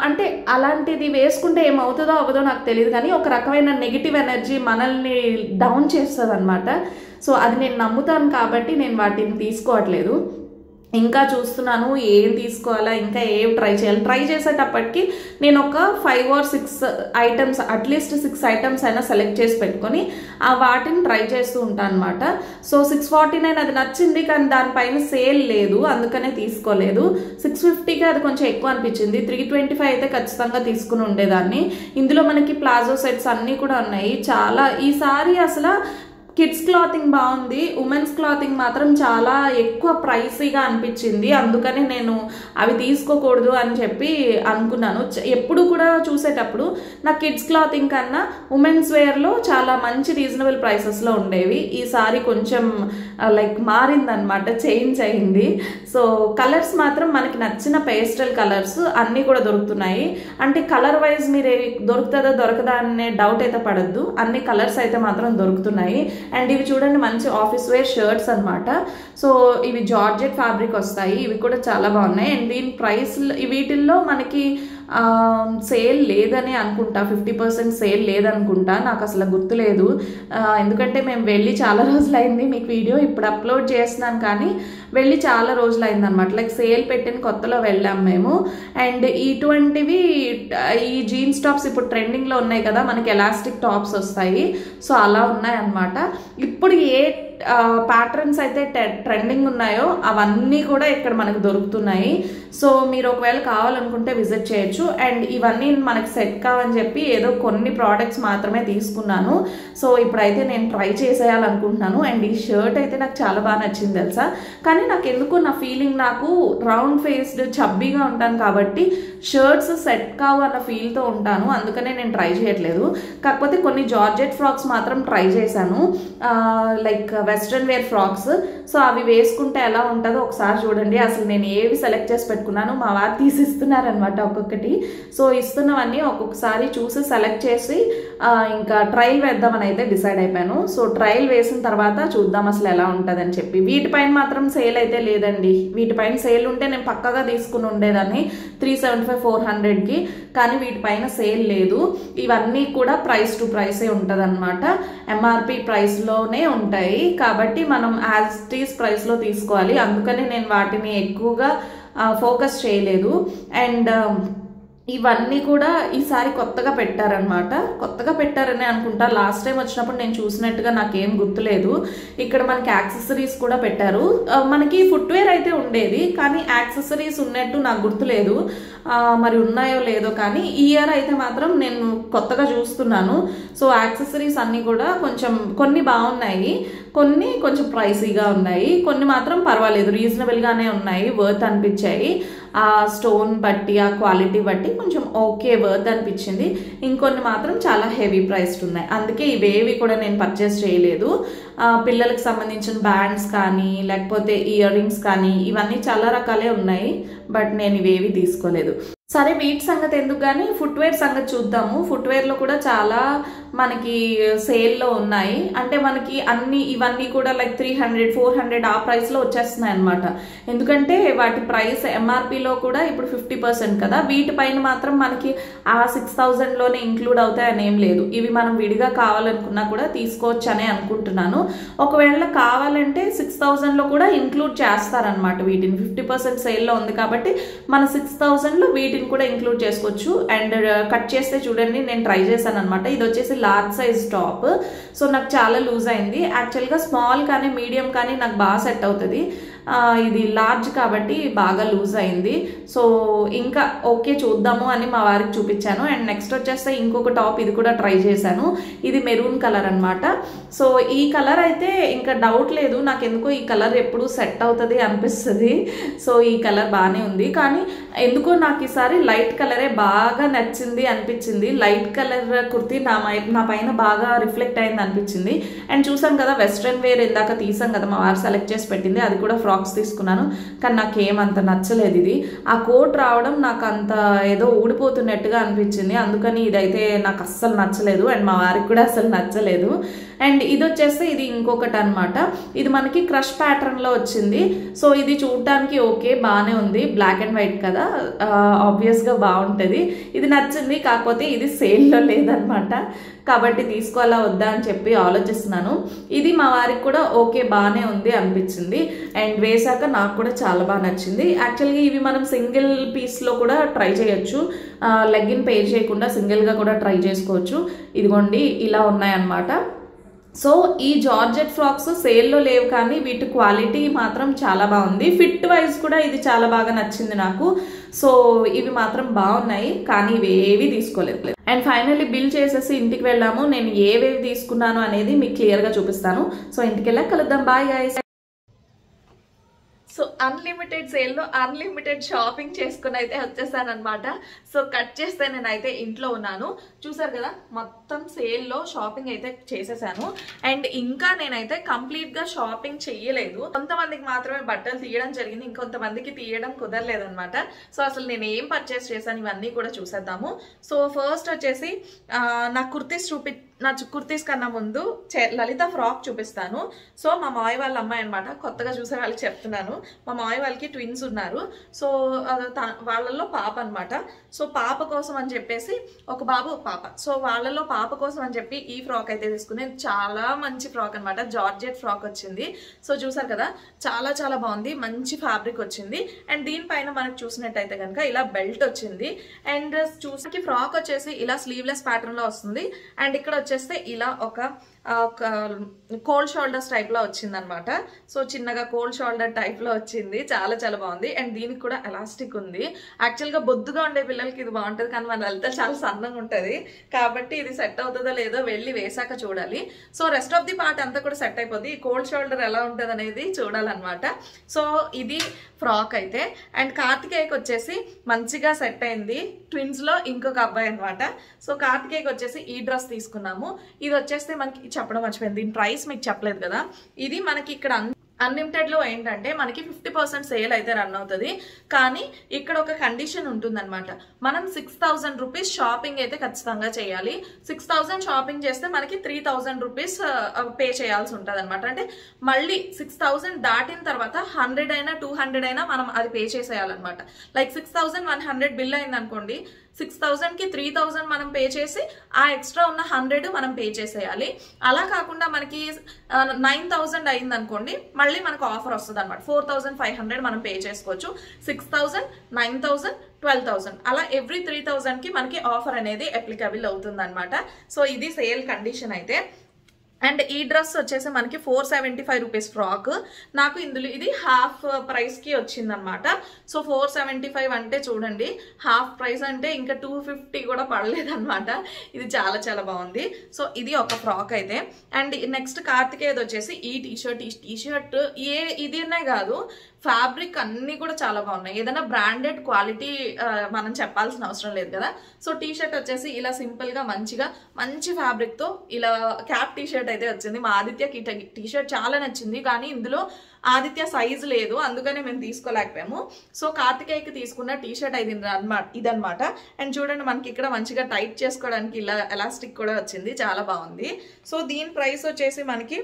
అంటే అలాంటిది వేసుకుంటే ఏమవుతుందో అవ్వదో నాకు తెలియదు, కానీ ఒక రకమైన నెగిటివ్ ఎనర్జీ మనల్ని డౌన్ చేస్తుంది అనమాట. సో అది నేను నమ్ముతాను కాబట్టి నేను వాటిని తీసుకోవట్లేదు. ఇంకా చూస్తున్నాను ఏం తీసుకోవాలా, ఇంకా ఏం ట్రై చేయాలి. ట్రై చేసేటప్పటికి నేను ఒక 5 or 6 ఐటమ్స్, అట్లీస్ట్ 6 ఐటమ్స్ అయినా సెలెక్ట్ చేసి పెట్టుకొని వాటిని ట్రై చేస్తూ ఉంటాను అనమాట. సో 649 అది నచ్చింది, కానీ దానిపైన సేల్ లేదు, అందుకనే తీసుకోలేదు. 650కి అది కొంచెం ఎక్కువ అనిపించింది. 325 అయితే ఖచ్చితంగా తీసుకుని ఉండేదాన్ని. ఇందులో మనకి ప్లాజో సెట్స్ అన్నీ కూడా ఉన్నాయి. చాలా ఈసారి అసలు కిడ్స్ క్లాతింగ్ బాగుంది, ఉమెన్స్ క్లాతింగ్ మాత్రం చాలా ఎక్కువ ప్రైసీగా అనిపించింది. అందుకని నేను అవి తీసుకోకూడదు అని చెప్పి అనుకున్నాను. ఎప్పుడు కూడా చూసేటప్పుడు నా కిడ్స్ క్లాతింగ్ కన్నా ఉమెన్స్ వేర్లో చాలా మంచి రీజనబుల్ ప్రైసెస్లో ఉండేవి. ఈసారి కొంచెం లైక్ మారిందనమాట, చేంజ్ అయింది. సో కలర్స్ మాత్రం మనకి నచ్చిన పేస్టల్ కలర్స్ అన్నీ కూడా దొరుకుతున్నాయి. అంటే కలర్ వైజ్ మీరు దొరుకుతుందా దొరకదా అనే డౌట్ అయితే పడద్దు, అన్ని కలర్స్ అయితే మాత్రం దొరుకుతున్నాయి. అండ్ ఇవి చూడండి మంచి ఆఫీస్ వేర్ షర్ట్స్ అనమాట. సో ఇవి జార్జెట్ ఫ్యాబ్రిక్ వస్తాయి, ఇవి కూడా చాలా బాగున్నాయి. అండ్ దీని ప్రైస్ వీటిల్లో మనకి సేల్ లేదని అనుకుంటా, 50% సేల్ లేదనుకుంటా, నాకు అసలు గుర్తులేదు. ఎందుకంటే మేము వెళ్ళి చాలా రోజులైంది. మీకు వీడియో ఇప్పుడు అప్లోడ్ చేస్తున్నాను, కానీ వెళ్ళి చాలా రోజులైంది అనమాట. లైక్ సేల్ పెట్టిన కొత్తలో వెళ్ళాం మేము. అండ్ ఇటువంటివి ఈ జీన్స్ టాప్స్ ఇప్పుడు ట్రెండింగ్లో ఉన్నాయి కదా, మనకి ఎలాస్టిక్ టాప్స్ వస్తాయి. సో అలా ఉన్నాయన్నమాట. ఇప్పుడు ఏ ప్యాటర్న్స్ అయితే ట్రెండింగ్ ఉన్నాయో అవన్నీ కూడా ఇక్కడ మనకు దొరుకుతున్నాయి. సో మీరు ఒకవేళ కావాలనుకుంటే విజిట్ చేయొచ్చు. అండ్ ఇవన్నీ మనకి సెట్ కావని చెప్పి ఏదో కొన్ని ప్రోడక్ట్స్ మాత్రమే తీసుకున్నాను. సో ఇప్పుడైతే నేను ట్రై చేసేయాలనుకుంటున్నాను. అండ్ ఈ షర్ట్ అయితే నాకు చాలా బాగా నచ్చింది తెలుసా. కానీ నాకు ఎందుకు నా ఫీలింగ్, నాకు రౌండ్ ఫేస్డ్ చబ్బీగా ఉంటాను కాబట్టి షర్ట్స్ సెట్ కావు అన్న ఫీల్తో ఉంటాను, అందుకనే నేను ట్రై చేయట్లేదు. కాకపోతే కొన్ని జార్జెట్ ఫ్రాక్స్ మాత్రం ట్రై చేశాను, like western wear frocks. So అవి వేసుకుంటే ఎలా ఉంటుందో ఒకసారి చూడండి. అసలు నేను ఏవి సెలెక్ట్ చేసి పెట్టుకున్నాను, మా వారు తీసిస్తున్నారనమాట ఒక్కొక్కటి. సో ఇస్తున్నవన్నీ ఒక్కొక్కసారి చూసి సెలెక్ట్ చేసి ఇంకా ట్రయల్ వేద్దామని అయితే డిసైడ్ అయిపోయాను. సో ట్రయల్ వేసిన తర్వాత చూద్దాం అసలు ఎలా ఉంటుంది అని చెప్పి. వీటిపైన మాత్రం సేల్ అయితే లేదండి. వీటిపైన సేల్ ఉంటే నేను పక్కగా తీసుకుని ఉండేదాన్ని 375-400కి, కానీ వీటిపైన సేల్ లేదు. ఇవన్నీ కూడా ప్రైస్ టు ప్రైసే ఉంటుంది అనమాట, ఎంఆర్పి ప్రైస్లోనే ఉంటాయి. కాబట్టి మనం యాజ్ ఇట్ ఈస్ ప్రైస్లో తీసుకోవాలి. అందుకని నేను వాటిని ఎక్కువగా ఫోకస్ చేయలేదు. అండ్ ఇవన్నీ కూడా ఈసారి కొత్తగా పెట్టారనమాట. కొత్తగా పెట్టారని అనుకుంటా, లాస్ట్ టైం వచ్చినప్పుడు నేను చూసినట్టుగా నాకేం గుర్తులేదు. ఇక్కడ మనకి యాక్సెసరీస్ కూడా పెట్టారు. మనకి ఫుట్వేర్ అయితే ఉండేది, కానీ యాక్సెసరీస్ ఉన్నట్టు నాకు గుర్తులేదు. మరి ఉన్నాయో లేదో, కానీ ఈ ఇయర్ అయితే మాత్రం నేను కొత్తగా చూస్తున్నాను. సో యాక్సెసరీస్ అన్నీ కూడా కొన్ని బాగున్నాయి, కొన్ని కొంచెం ప్రైసీగా ఉన్నాయి, కొన్ని మాత్రం పర్వాలేదు రీజనబుల్గానే ఉన్నాయి, వర్త్ అనిపించాయి. ఆ స్టోన్ బట్టి, ఆ క్వాలిటీ బట్టి కొంచెం ఓకే వర్త్ అనిపించింది. ఇంకొన్ని మాత్రం చాలా హెవీ ప్రైస్డ్ ఉన్నాయి, అందుకే ఇవేవి కూడా నేను పర్చేస్ చేయలేదు. పిల్లలకు సంబంధించిన బ్యాండ్స్ కానీ లేకపోతే ఇయర్ రింగ్స్ కానీ ఇవన్నీ చాలా రకాలే ఉన్నాయి, బట్ నేను ఇవేవి తీసుకోలేదు. సరే వీటి సంగతి ఎందుకు కానీ ఫుట్వేర్ సంగతి చూద్దాము. ఫుట్వేర్లో కూడా చాలా మనకి సేల్లో ఉన్నాయి. అంటే మనకి ఇవన్నీ కూడా లైక్ 300-400 ఆ ప్రైస్లో వచ్చేస్తున్నాయి అనమాట. ఎందుకంటే వాటి ప్రైస్ ఎంఆర్పిలో కూడా ఇప్పుడు 50% కదా. వీటిపైన మాత్రం మనకి ఆ 6000లోనే ఇంక్లూడ్ అవుతాయని ఏం లేదు. ఇవి మనం విడిగా కావాలనుకున్నా కూడా తీసుకోవచ్చు అనే అనుకుంటున్నాను. ఒకవేళ కావాలంటే 6000లో కూడా ఇంక్లూడ్ చేస్తారనమాట వీటిని. 50% సేల్లో ఉంది కాబట్టి మన 6000లో వీటిని కూడా ఇంక్లూడ్ చేసుకోవచ్చు. అండ్ కట్ చేస్తే చూడండి, నేను ట్రై చేశాను అనమాట. ఇది వచ్చేసి లార్జ్ సైజ్ టాప్. సో నాకు చాలా లూజ్ అయింది. యాక్చువల్గా స్మాల్ కానీ మీడియం కానీ నాకు బాగా సెట్ అవుతుంది. ఇది లార్జ్ కాబట్టి బాగా లూజ్ అయింది. సో ఇంకా ఓకే చూద్దాము అని మా వారికి చూపించాను. అండ్ నెక్స్ట్ వచ్చేస్తే ఇంకొక టాప్ ఇది కూడా ట్రై చేశాను. ఇది మెరూన్ కలర్ అనమాట. సో ఈ కలర్ అయితే ఇంకా డౌట్ లేదు, నాకు ఎందుకో ఈ కలర్ ఎప్పుడు సెట్ అవుతుంది అనిపిస్తుంది. సో ఈ కలర్ బాగానే ఉంది, కానీ ఎందుకో నాకు ఈసారి లైట్ కలరే బాగా నచ్చింది అనిపించింది. లైట్ కలర్ కుర్తీ నా పైన బాగా రిఫ్లెక్ట్ అయింది అనిపించింది. అండ్ చూసాం కదా వెస్ట్రన్ వేర్ ఇందాక తీసాం కదా, మా వారు సెలెక్ట్ చేసి పెట్టింది, అది కూడా ఫ్రాక్స్ తీసుకున్నాను. కానీ నాకు ఏమంత నచ్చలేదు. ఇది ఆ కోట్ రావడం నాకు అంత ఏదో ఊడిపోతున్నట్టుగా అనిపించింది, అందుకని ఇదైతే నాకు అస్సలు నచ్చలేదు. అండ్ మా వారికి కూడా అస్సలు నచ్చలేదు. అండ్ ఇది వచ్చేస్తే ఇది ఇంకొకటి అనమాట. ఇది మనకి క్రష్ ప్యాటర్న్లో వచ్చింది. సో ఇది చూడటానికి ఓకే బాగానే ఉంది, బ్లాక్ అండ్ వైట్ కదా, ఆబ్వియస్గా బాగుంటుంది. ఇది నచ్చింది, కాకపోతే ఇది సేల్లో లేదనమాట, కాబట్టి తీసుకోవాలా వద్దా అని చెప్పి ఆలోచిస్తున్నాను. ఇది మా వారికి కూడా ఓకే బాగానే ఉంది అనిపించింది. అండ్ వేసాక నాకు కూడా చాలా బాగా నచ్చింది. యాక్చువల్గా ఇవి మనం సింగిల్ పీస్లో కూడా ట్రై చేయొచ్చు, లెగ్గిన్ పేర్ చేయకుండా సింగిల్గా కూడా ట్రై చేసుకోవచ్చు. ఇదిగోండి ఇలా ఉన్నాయన్నమాట. సో ఈ జార్జెట్ ఫ్రాక్స్ సేల్లో లేవు, కానీ వీటి క్వాలిటీ మాత్రం చాలా బాగుంది. ఫిట్ వైజ్ కూడా ఇది చాలా బాగా నచ్చింది నాకు. సో ఇవి మాత్రం బాగున్నాయి, కానీ ఇవి ఏవి తీసుకోలేదు. అండ్ ఫైనల్లీ బిల్ చేసేసి ఇంటికి వెళ్ళాము. నేను ఏవేవి తీసుకున్నాను అనేది మీకు క్లియర్గా చూపిస్తాను. సో ఇంటికి వెళ్ళాక కలుద్దాం. Bye guys. సో అన్లిమిటెడ్ సేల్లో అన్లిమిటెడ్ షాపింగ్ చేసుకుని అయితే వచ్చేసాను అనమాట. సో కట్ చేస్తే నేనైతే ఇంట్లో ఉన్నాను. చూసారు కదా మొత్తం సేల్లో షాపింగ్ అయితే చేసేసాను. అండ్ ఇంకా నేనైతే కంప్లీట్గా షాపింగ్ చెయ్యలేదు. కొంతమందికి మాత్రమే బట్టలు తీయడం జరిగింది, ఇంకొంతమందికి తీయడం కుదరలేదనమాట. సో అసలు నేను ఏం పర్చేస్ చేశాను ఇవన్నీ కూడా చూసేద్దాము. సో ఫస్ట్ వచ్చేసి నా కుర్తీస్ కన్నా ముందు లలిత ఫ్రాక్ చూపిస్తాను. సో మా మాయ వాళ్ళ అమ్మాయి అనమాట, కొత్తగా చూసే వాళ్ళకి చెప్తున్నాను. మా మాయ వాళ్ళకి ట్విన్స్ ఉన్నారు. సో వాళ్ళల్లో పాప అనమాట. సో పాప కోసం అని చెప్పేసి ఒక బాబు ఒక పాప, సో వాళ్ళలో పాప కోసం అని చెప్పి ఈ ఫ్రాక్ అయితే తీసుకుని, చాలా మంచి ఫ్రాక్ అనమాట. జార్జెట్ ఫ్రాక్ వచ్చింది. సో చూసారు కదా చాలా చాలా బాగుంది, మంచి ఫ్యాబ్రిక్ వచ్చింది. అండ్ దీనిపైన మనకు చూసినట్టయితే కనుక ఇలా బెల్ట్ వచ్చింది. అండ్ చూసి ఫ్రాక్ వచ్చేసి ఇలా స్లీవ్లెస్ ప్యాటర్న్ లో వస్తుంది. అండ్ ఇక్కడ వచ్చేస్తే ఇలా ఒక కోల్డ్ షోల్డర్స్ టైప్ లో వచ్చింది అనమాట. సో చిన్నగా కోల్డ్ షోల్డర్ టైప్ లో వచ్చింది, చాలా చాలా బాగుంది. అండ్ దీనికి కూడా ఎలాస్టిక్ ఉంది. యాక్చువల్ గా బొద్దుగా ఉండే పిల్లలకి ఇది బాగుంటుంది, కానీ మన లలిత చాలా సన్నంగా ఉంటుంది, కాబట్టి ఇది సెట్ అవుతుందో లేదో వెళ్ళి వేసాక చూడాలి. So rest of the part అంతా కూడా సెట్ అయిపోద్ది. ఈ కోల్డ్ షోల్డర్ ఎలా ఉంటుంది అనేది చూడాలన్నమాట. సో ఇది ఫ్రాక్ అయితే. అండ్ కార్తికేయకి వచ్చేసి మంచిగా సెట్ అయింది, ట్విన్స్ లో ఇంకొక అబ్బాయి అనమాట. సో కార్తికేయకి వచ్చేసి ఈ డ్రెస్ తీసుకున్నాము. ఇది వచ్చేస్తే మనకి చెప్పడం మర్చిపోయింది, దీని ప్రైస్ మీకు చెప్పలేదు కదా. ఇది మనకి ఇక్కడ అన్లిమిటెడ్ లో ఏంటంటే మనకి 50% సేల్ అయితే రన్ అవుతుంది, కానీ ఇక్కడ ఒక కండిషన్ ఉంటుందన్నమాట. మనం 6000 రూపీస్ షాపింగ్ అయితే ఖచ్చితంగా చేయాలి. 6000 షాపింగ్ చేస్తే మనకి 3000 రూపీస్ పే చేయాల్సి ఉంటుంది అనమాట. అంటే మళ్ళీ 6000 దాటిన తర్వాత 100 అయినా 200 అయినా మనం అది పే చేసేయాలన్నమాట. లైక్ 6100 బిల్ అయింది అనుకోండి, 6000కి 3000 మనం పే చేసి ఆ ఎక్స్ట్రా ఉన్న 100 మనం పే చేసేయాలి. అలా కాకుండా మనకి 9000 అయింది అనుకోండి, మళ్ళీ మనకు ఆఫర్ వస్తుంది అనమాట. 4500 మనం పే చేసుకోవచ్చు. 6000, 9000, 12000 అలా ఎవ్రీ 3000కి మనకి ఆఫర్ అనేది అప్లికబుల్ అవుతుంది అనమాట. సో ఇది సేల్ కండిషన్ అయితే. అండ్ ఈ డ్రెస్ వచ్చేసి మనకి 475 రూపీస్ ఫ్రాక్. నాకు ఇందులో ఇది హాఫ్ ప్రైస్ కి వచ్చింది అనమాట. సో 475 అంటే చూడండి, హాఫ్ ప్రైస్ అంటే ఇంకా 250 కూడా పడలేదు అనమాట. ఇది చాలా చాలా బాగుంది. సో ఇది ఒక ఫ్రాక్ అయితే. అండ్ నెక్స్ట్ కార్తికేయది వచ్చేసి ఈ టీషర్ట్ ఇదినే కాదు, ఫ్యాబ్రిక్ అన్ని కూడా చాలా బాగున్నాయి. ఏదైనా బ్రాండెడ్ క్వాలిటీ మనం చెప్పాల్సిన అవసరం లేదు కదా. సో టీషర్ట్ వచ్చేసి ఇలా సింపుల్ గా మంచిగా మంచి ఫ్యాబ్రిక్ తో ఇలా క్యాప్ టీషర్ట్ అయితే వచ్చింది. మా ఆదిత్యకి టీషర్ట్ చాలా నచ్చింది, కానీ ఇందులో ఆదిత్య సైజ్ లేదు, అందుకనే మేము తీసుకోలేకపోయాము. సో కార్తికేయకి తీసుకున్న టీషర్ట్ ఇదన్నమాట. అండ్ చూడండి మనకి ఇక్కడ మంచిగా టైట్ చేసుకోవడానికి ఇలా ఎలాస్టిక్ కూడా వచ్చింది, చాలా బాగుంది. సో దీని ప్రైస్ వచ్చేసి మనకి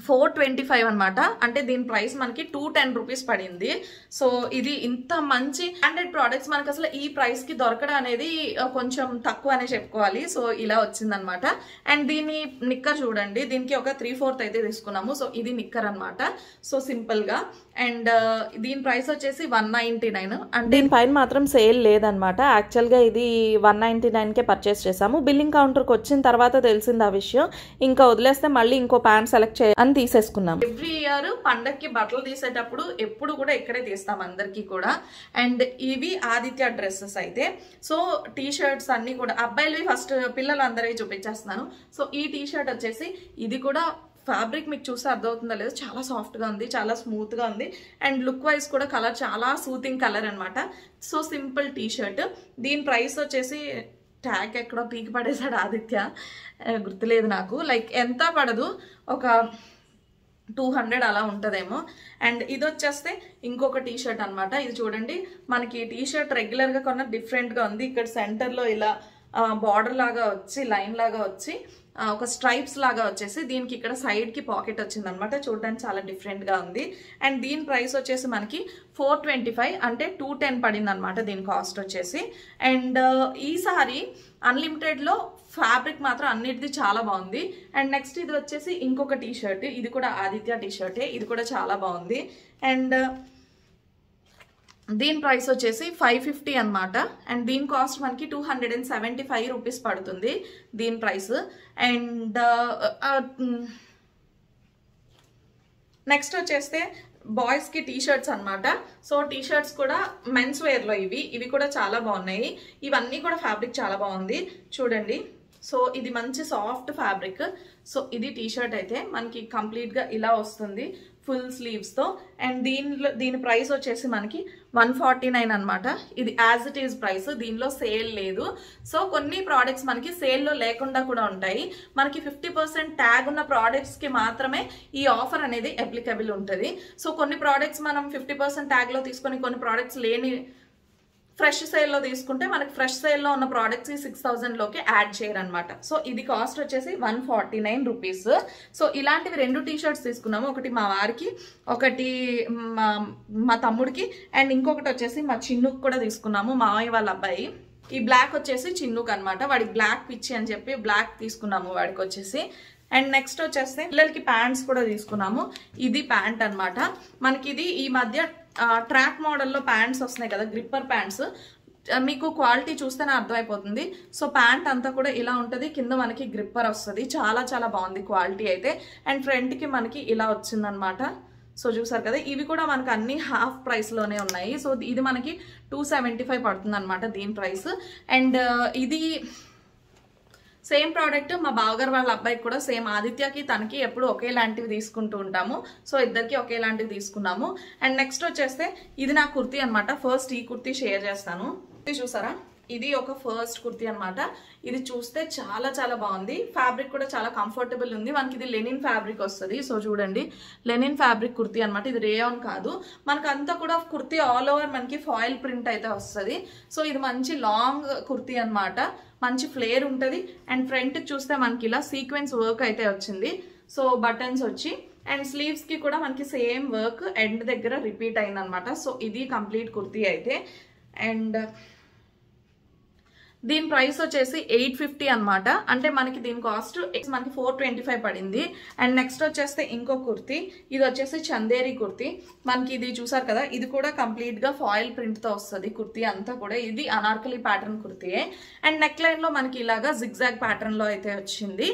425 అనమాట. అంటే దీని ప్రైస్ మనకి 210 రూపీస్ పడింది. సో ఇది ఇంత మంచి బ్రాండెడ్ ప్రోడక్ట్స్ మనకి అసలు ఈ ప్రైస్ కి దొరకడం అనేది కొంచెం తక్కువ అనే చెప్పుకోవాలి. సో ఇలా వచ్చిందనమాట. అండ్ దీని నిక్కర్ చూడండి, దీనికి ఒక 3/4 అయితే తీసుకున్నాము. సో ఇది నిక్కర్ అనమాట. సో సింపుల్ గా. అండ్ దీని ప్రైస్ వచ్చేసి 199. అంటే దీనిపైన మాత్రం సేల్ లేదనమాట. యాక్చువల్గా ఇది 199కే పర్చేస్ చేసాము. బిల్లింగ్ కౌంటర్కి వచ్చిన తర్వాత తెలిసింది ఆ విషయం. ఇంకా వదిలేస్తే మళ్ళీ ఇంకో ప్యాంట్ సెలెక్ట్ అని తీసేసుకున్నాం. ఎవ్రీ ఇయర్ పండక్కి బట్టలు తీసేటప్పుడు ఎప్పుడు కూడా ఇక్కడే తీస్తాం అందరికీ కూడా. అండ్ ఇవి ఆదిత్య డ్రెస్సెస్ అయితే. సో టీ షర్ట్స్ అన్ని కూడా అబ్బాయిలవి ఫస్ట్ పిల్లలు అందరివి చూపించేస్తున్నాను. సో ఈ టీ షర్ట్ వచ్చేసి ఇది కూడా ఫ్యాబ్రిక్ మీకు చూస్తే అర్థమవుతుందో లేదో చాలా సాఫ్ట్గా ఉంది, చాలా స్మూత్గా ఉంది. అండ్ లుక్ వైజ్ కూడా కలర్ చాలా సూతింగ్ కలర్ అనమాట. So simple T shirt. దీని ప్రైస్ వచ్చేసి ట్యాగ్ ఎక్కడో పీకి పడేసాడు ఆదిత్య, గుర్తులేదు నాకు. లైక్ ఎంత పడదు, ఒక 200 అలా ఉంటుందేమో. అండ్ ఇది వచ్చేస్తే ఇంకొక టీ షర్ట్ అనమాట. ఇది చూడండి, మనకి టీ షర్ట్ రెగ్యులర్గా కొన్న డిఫరెంట్గా ఉంది. ఇక్కడ సెంటర్లో ఇలా బార్డర్ లాగా వచ్చి లైన్ లాగా వచ్చి ఒక స్ట్రైప్స్ లాగా వచ్చేసి దీనికి ఇక్కడ సైడ్కి పాకెట్ వచ్చింది అనమాట. చూడడానికి చాలా డిఫరెంట్గా ఉంది. అండ్ దీని ప్రైస్ వచ్చేసి మనకి 425 అంటే 210 పడింది అనమాట దీని కాస్ట్ వచ్చేసి. అండ్ ఈసారి అన్లిమిటెడ్లో ఫ్యాబ్రిక్ మాత్రం అన్నిటిది చాలా బాగుంది. అండ్ నెక్స్ట్ ఇది వచ్చేసి ఇంకొక టీ షర్ట్, ఇది కూడా ఆదిత్య టీ షర్టే, ఇది కూడా చాలా బాగుంది. అండ్ దీని ప్రైస్ వచ్చేసి 550 అనమాట. అండ్ దీని కాస్ట్ మనకి 275 రూపీస్ పడుతుంది దీని ప్రైస్. అండ్ నెక్స్ట్ వచ్చేస్తే బాయ్స్కి టీ షర్ట్స్ అనమాట. సో టీ షర్ట్స్ కూడా మెన్స్ వేర్లో ఇవి కూడా చాలా బాగున్నాయి. ఇవన్నీ కూడా ఫ్యాబ్రిక్ చాలా బాగుంది చూడండి. సో ఇది మంచి సాఫ్ట్ ఫ్యాబ్రిక్. సో ఇది టీ షర్ట్ అయితే మనకి కంప్లీట్గా ఇలా వస్తుంది ఫుల్ స్లీవ్స్తో. అండ్ దీని ప్రైస్ వచ్చేసి మనకి 149 అనమాట. ఇది యాజ్ ఇట్ ఈజ్ ప్రైస్, దీనిలో సేల్ లేదు. సో కొన్ని ప్రోడక్ట్స్ మనకి సేల్లో లేకుండా కూడా ఉంటాయి. మనకి 50% ట్యాగ్ ఉన్న ప్రోడక్ట్స్కి మాత్రమే ఈ ఆఫర్ అనేది అప్లికబుల్ ఉంటుంది. సో కొన్ని ప్రోడక్ట్స్ మనం 50% ట్యాగ్లో తీసుకొని కొన్ని ప్రోడక్ట్స్ లేని ఫ్రెష్ సేల్లో తీసుకుంటే మనకి ఫ్రెష్ సేల్లో ఉన్న ప్రోడక్ట్స్ 6000లోకి యాడ్ చేయరనమాట. సో ఇది కాస్ట్ వచ్చేసి 149 రూపీస్. సో ఇలాంటివి 2 టీ షర్ట్స్ తీసుకున్నాము. ఒకటి మా వారికి, ఒకటి మా తమ్ముడికి, అండ్ ఇంకొకటి వచ్చేసి మా చిన్నుకి కూడా తీసుకున్నాము, మావయ్య వాళ్ళ అబ్బాయి. ఈ బ్లాక్ వచ్చేసి చిన్నుకి అనమాట, వాడికి బ్లాక్ పిచ్చి అని చెప్పి బ్లాక్ తీసుకున్నాము వాడికి వచ్చేసి. అండ్ నెక్స్ట్ వచ్చేస్తే పిల్లలకి ప్యాంట్స్ కూడా తీసుకున్నాము. ఇది ప్యాంట్ అనమాట. మనకి ఇది ఈ మధ్య ట్రాక్ మోడల్లో ప్యాంట్స్ వస్తున్నాయి కదా, గ్రిప్పర్ ప్యాంట్స్. మీకు క్వాలిటీ చూస్తేనే అర్థమైపోతుంది. సో ప్యాంట్ అంతా కూడా ఇలా ఉంటుంది, కింద మనకి గ్రిప్పర్ వస్తుంది. చాలా చాలా బాగుంది క్వాలిటీ అయితే. అండ్ ఫ్రంట్కి మనకి ఇలా వచ్చిందనమాట. సో చూసారు కదా, ఇవి కూడా మనకి అన్ని హాఫ్ ప్రైస్లోనే ఉన్నాయి. సో ఇది మనకి 275 పడుతుంది అనమాట దీని ప్రైస్. అండ్ ఇది సేమ్ ప్రోడక్ట్ మా బావగారు వాళ్ళ అబ్బాయికి కూడా సేమ్, ఆదిత్యకి తనకి ఎప్పుడు ఒకేలాంటివి తీసుకుంటూ ఉంటాము. సో ఇద్దరికి ఒకేలాంటివి తీసుకున్నాము. అండ్ నెక్స్ట్ వచ్చేస్తే ఇది నా కుర్తీ అనమాట. ఫస్ట్ ఈ కుర్తీ షేర్ చేస్తాను. ఇది చూసారా, ఇది ఒక ఫస్ట్ కుర్తీ అనమాట. ఇది చూస్తే చాలా చాలా బాగుంది. ఫ్యాబ్రిక్ కూడా చాలా కంఫర్టబుల్ ఉంది. మనకి ఇది లెనిన్ ఫ్యాబ్రిక్ వస్తుంది. సో చూడండి, లెనిన్ ఫ్యాబ్రిక్ కుర్తీ అనమాట. ఇది రేయాన్ కాదు. మనకు అంతా కూడా కుర్తీ ఆల్ ఓవర్ మనకి ఫాయిల్ ప్రింట్ అయితే వస్తుంది. సో ఇది మంచి లాంగ్ కుర్తీ అనమాట. మంచి ఫ్లేర్ ఉంటుంది. అండ్ ఫ్రంట్ చూస్తే మనకి ఇలా సీక్వెన్స్ వర్క్ అయితే వచ్చింది. సో బటన్స్ వచ్చి అండ్ స్లీవ్స్కి కూడా మనకి సేమ్ వర్క్ ఎండ్ దగ్గర రిపీట్ అయిందనమాట. సో ఇది కంప్లీట్ కుర్తీ అయితే. అండ్ దీని ప్రైస్ వచ్చేసి 850 అనమాట. అంటే మనకి దీని కాస్ట్ మనకి 425 పడింది. అండ్ నెక్స్ట్ వచ్చేస్తే ఇంకో కుర్తీ, ఇది వచ్చేసి చందేరి కుర్తీ. మనకి ఇది చూసారు కదా, ఇది కూడా కంప్లీట్ గా ఫాయిల్ ప్రింట్ తో వస్తుంది కుర్తీ అంతా కూడా. ఇది అనార్కలి ప్యాటర్న్ కుర్తీయే. అండ్ నెక్ లైన్ లో మనకి ఇలాగా జిగ్జాగ్ ప్యాటర్న్ లో అయితే వచ్చింది.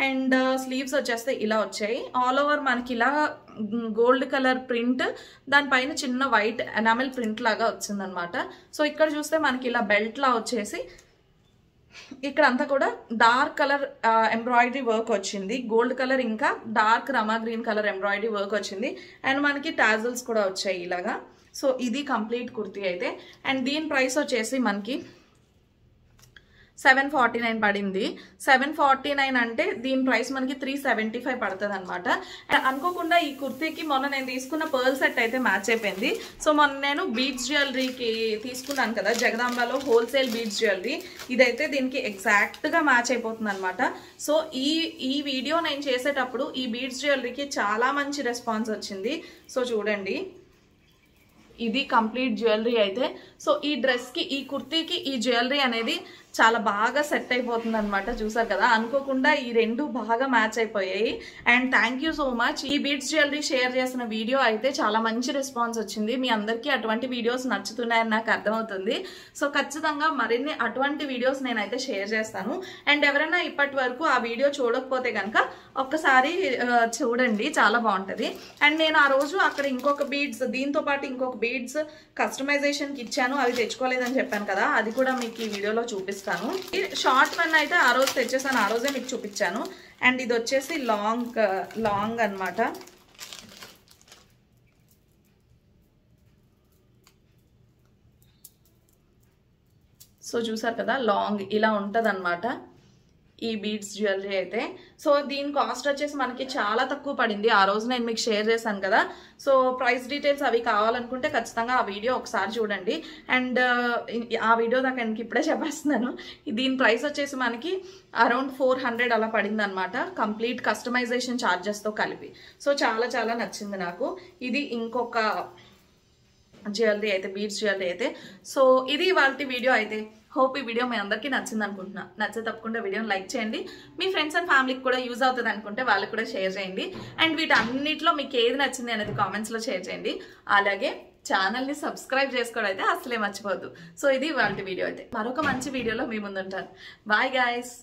అండ్ స్లీవ్స్ వచ్చేస్తే ఇలా వచ్చాయి. ఆల్ ఓవర్ మనకి ఇలా గోల్డ్ కలర్ ప్రింట్, దానిపైన చిన్న వైట్ ఎనామెల్ ప్రింట్ లాగా వచ్చిందనమాట. సో ఇక్కడ చూస్తే మనకి ఇలా బెల్ట్ లా వచ్చేసి ఇక్కడ అంతా కూడా డార్క్ కలర్ ఎంబ్రాయిడరీ వర్క్ వచ్చింది. గోల్డ్ కలర్ ఇంకా డార్క్ రమా గ్రీన్ కలర్ ఎంబ్రాయిడరీ వర్క్ వచ్చింది. అండ్ మనకి టాజల్స్ కూడా వచ్చాయి ఇలాగా. సో ఇది కంప్లీట్ కుర్తీ అయితే. అండ్ దీని ప్రైస్ వచ్చేసి మనకి 749 పడింది. 749 అంటే దీని ప్రైస్ మనకి 375 పడుతుంది అనమాట. అనుకోకుండా ఈ కుర్తీకి మొన్న నేను తీసుకున్న పర్ల్ సెట్ అయితే మ్యాచ్ అయిపోయింది. సో మొన్న నేను బీడ్స్ జ్యువెలరీకి తీసుకున్నాను కదా, జగదాంబలో హోల్సేల్ బీడ్స్ జ్యువెలరీ, ఇదైతే దీనికి ఎగ్జాక్ట్గా మ్యాచ్ అయిపోతుంది అనమాట. సో ఈ వీడియో నేను చేసేటప్పుడు ఈ బీడ్స్ జ్యువెలరీకి చాలా మంచి రెస్పాన్స్ వచ్చింది. సో చూడండి, ఇది కంప్లీట్ జ్యువెలరీ అయితే. సో ఈ డ్రెస్కి, ఈ కుర్తీకి ఈ జ్యువెలరీ అనేది చాలా బాగా సెట్ అయిపోతుంది అనమాట. చూసారు కదా, అనుకోకుండా ఈ రెండు బాగా మ్యాచ్ అయిపోయాయి. And thank you so much. ఈ బీడ్స్ జ్యువెలరీ షేర్ చేసిన వీడియో అయితే చాలా మంచి రెస్పాన్స్ వచ్చింది. మీ అందరికీ అటువంటి వీడియోస్ నచ్చుతున్నాయని నాకు అర్థమవుతుంది. సో ఖచ్చితంగా మరిన్ని అటువంటి వీడియోస్ నేనైతే షేర్ చేస్తాను. అండ్ ఎవరైనా ఇప్పటి వరకు ఆ వీడియో చూడకపోతే కనుక ఒక్కసారి చూడండి, చాలా బాగుంటుంది. అండ్ నేను ఆ రోజు అక్కడ ఇంకొక బీడ్స్, దీంతో పాటు ఇంకొక బీడ్స్ కస్టమైజేషన్కి ఇచ్చాను, అవి తెచ్చుకోలేదని చెప్పాను కదా, అది కూడా మీకు ఈ వీడియోలో చూపిస్తాను. షార్ట్ వన్ అయితే ఆ రోజు తెచ్చేసాను, ఆ రోజే మీకు చూపించాను. అండ్ ఇది వచ్చేసి లాంగ్ అన్నమాట. సో చూసారు కదా, లాంగ్ ఇలా ఉంటుంది అనమాట ఈ బీడ్స్ జ్యువెలరీ అయితే. సో దీని కాస్ట్ వచ్చేసి మనకి చాలా తక్కువ పడింది. ఆ రోజు నేను మీకు షేర్ చేశాను కదా. సో ప్రైస్ డీటెయిల్స్ అవి కావాలనుకుంటే ఖచ్చితంగా ఆ వీడియో ఒకసారి చూడండి. అండ్ ఆ వీడియో దాకా నేను ఇప్పుడే చెప్పేస్తున్నాను. దీని ప్రైస్ వచ్చేసి మనకి అరౌండ్ 400 అలా పడింది అనమాట, కంప్లీట్ కస్టమైజేషన్ ఛార్జెస్తో కలిపి. సో చాలా చాలా నచ్చింది నాకు. ఇది ఇంకొక జ్యువెలరీ అయితే, బీడ్స్ జ్యువెలరీ అయితే. సో ఇది వాళ్ళ వీడియో అయితే. హోప్ ఈ వీడియో మీ అందరికీ నచ్చింది అనుకుంటున్నా. నచ్చితే తప్పకుండా వీడియోని లైక్ చేయండి. మీ ఫ్రెండ్స్ అండ్ ఫ్యామిలీకి కూడా యూజ్ అవుతుంది అనుకుంటే వాళ్ళకి కూడా షేర్ చేయండి. అండ్ వీటన్నిటిలో మీకు ఏది నచ్చింది అనేది కామెంట్స్లో షేర్ చేయండి. అలాగే ఛానల్ని సబ్స్క్రైబ్ చేసుకోవడం అయితే అసలే మర్చిపోవద్దు. సో ఇది వాళ్ళ వీడియో అయితే. మరొక మంచి వీడియోలో మీ ముందుంటాను. Bye guys.